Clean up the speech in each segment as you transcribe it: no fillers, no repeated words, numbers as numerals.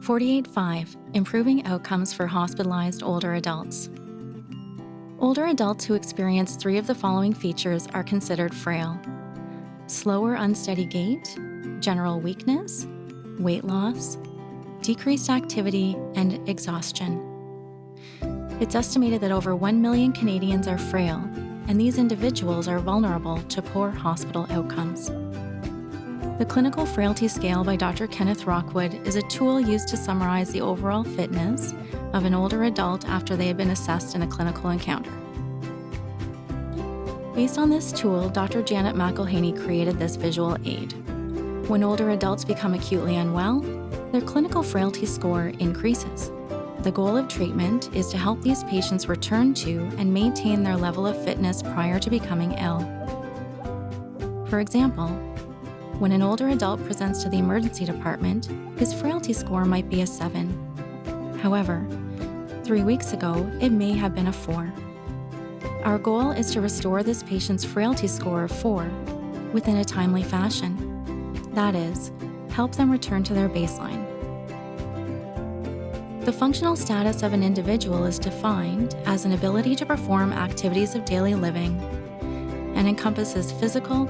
48.5. Improving outcomes for hospitalized older adults. Older adults who experience 3 of the following features are considered frail: slow or unsteady gait, general weakness, weight loss, decreased activity, and exhaustion. It's estimated that over 1 million Canadians are frail, and these individuals are vulnerable to poor hospital outcomes. The Clinical Frailty Scale by Dr. Kenneth Rockwood is a tool used to summarize the overall fitness of an older adult after they had been assessed in a clinical encounter. Based on this tool, Dr. Janet McElhaney created this visual aid. When older adults become acutely unwell, their clinical frailty score increases. The goal of treatment is to help these patients return to and maintain their level of fitness prior to becoming ill. For example, when an older adult presents to the emergency department, his frailty score might be a 7. However, 3 weeks ago, it may have been a 4. Our goal is to restore this patient's frailty score of 4 within a timely fashion. That is, help them return to their baseline. The functional status of an individual is defined as an ability to perform activities of daily living and encompasses physical,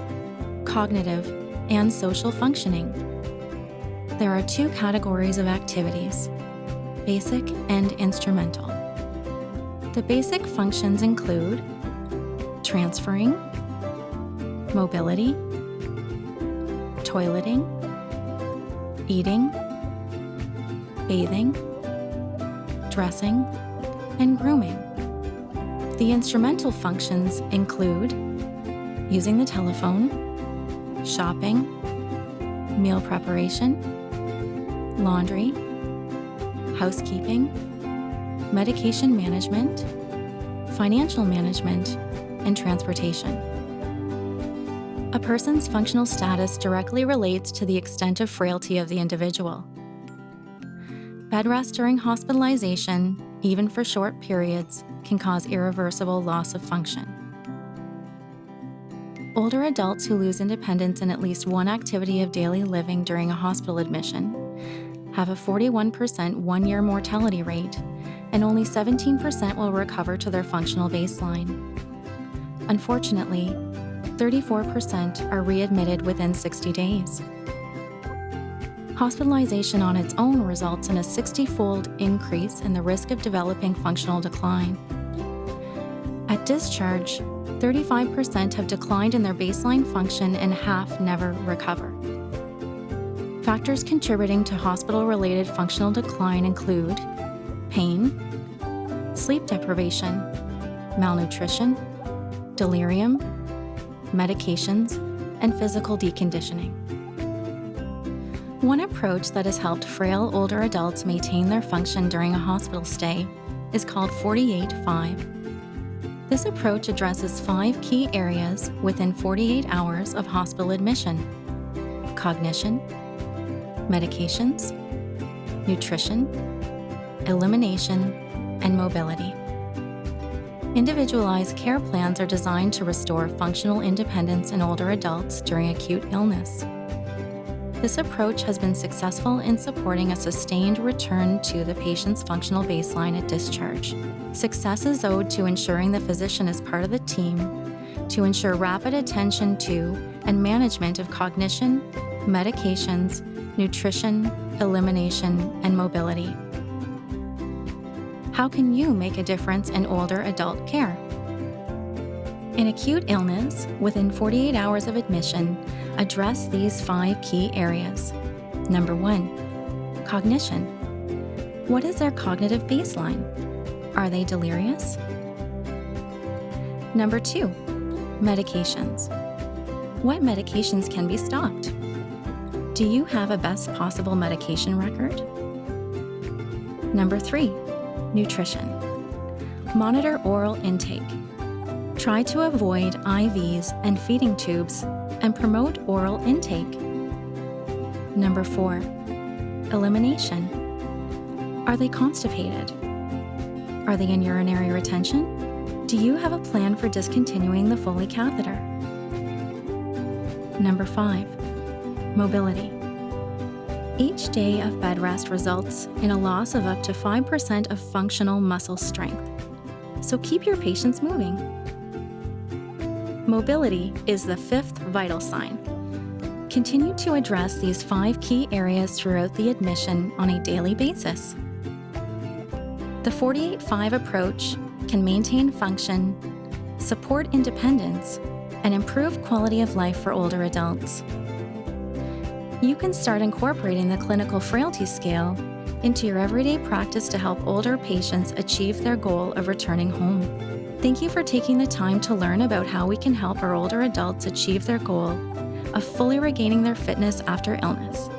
cognitive, and social functioning. There are 2 categories of activities: basic and instrumental. The basic functions include transferring, mobility, toileting, eating, bathing, dressing, and grooming. The instrumental functions include using the telephone, shopping, meal preparation, laundry, housekeeping, medication management, financial management, and transportation. A person's functional status directly relates to the extent of frailty of the individual. Bed rest during hospitalization, even for short periods, can cause irreversible loss of function. Older adults who lose independence in at least one activity of daily living during a hospital admission have a 41% one-year mortality rate, and only 17% will recover to their functional baseline. Unfortunately, 34% are readmitted within 60 days. Hospitalization on its own results in a 60-fold increase in the risk of developing functional decline. At discharge, 35% have declined in their baseline function and half never recover. Factors contributing to hospital-related functional decline include pain, sleep deprivation, malnutrition, delirium, medications, and physical deconditioning. One approach that has helped frail older adults maintain their function during a hospital stay is called 48.5. This approach addresses 5 key areas within 48 hours of hospital admission: cognition, medications, nutrition, elimination, and mobility. Individualized care plans are designed to restore functional independence in older adults during acute illness. This approach has been successful in supporting a sustained return to the patient's functional baseline at discharge. Success is owed to ensuring the physician is part of the team to ensure rapid attention to and management of cognition, medications, nutrition, elimination, and mobility. How can you make a difference in older adult care? In acute illness, within 48 hours of admission, address these 5 key areas. Number 1, cognition. What is their cognitive baseline? Are they delirious? Number 2, medications. What medications can be stopped? Do you have a best possible medication record? Number 3, nutrition. Monitor oral intake. Try to avoid IVs and feeding tubes and promote oral intake. Number 4, elimination. Are they constipated? Are they in urinary retention? Do you have a plan for discontinuing the Foley catheter? Number 5, mobility. Each day of bed rest results in a loss of up to 5% of functional muscle strength. So keep your patients moving. Mobility is the fifth vital sign. Continue to address these 5 key areas throughout the admission on a daily basis. The 48-5 approach can maintain function, support independence, and improve quality of life for older adults. You can start incorporating the clinical frailty scale into your everyday practice to help older patients achieve their goal of returning home. Thank you for taking the time to learn about how we can help our older adults achieve their goal of fully regaining their fitness after illness.